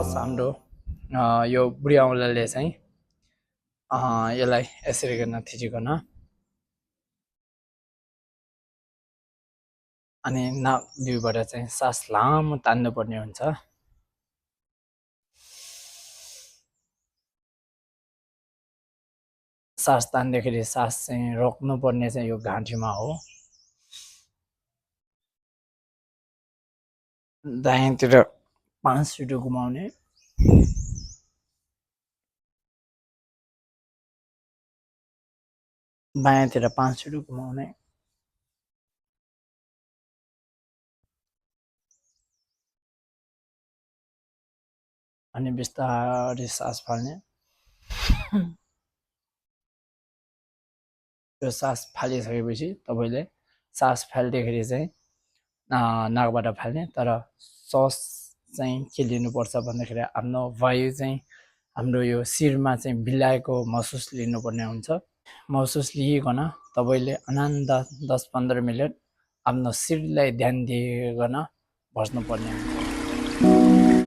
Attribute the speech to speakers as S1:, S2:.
S1: Plus हाम्रो यो बुढी औँलाले चाहिँ यसलाई यसरी गर्न थिचिकन अनि नाक दुईबाट चाहिँ सास लामो तान्नुपर्ने हुन्छ। सास तान्दाखेरि सास चाहिँ रोक्नुपर्ने चाहिँ यो घाँटीमा हो। दायाँतिर 5 चोटि घुमाउने, बायाँतिर 5 चोटि घुमाउने, अनि बिस्तारै सास फाल्ने। यो सास फालिसकेपछि तपाईँले सास फाल्दाखेरि चाहिँ नाकबाट फाल्ने, तर सस चाहिँ के लिनुपर्छ भन्दाखेरि आफ्नो वायु चाहिँ हाम्रो यो शिरमा चाहिँ बिलाएको महसुस लिनुपर्ने हुन्छ। महसुस लिइकन तपाईँले अनान्त 10-15 मिनट आफ्नो शिरलाई ध्यान दिइकन बस्नुपर्ने हुन्छ।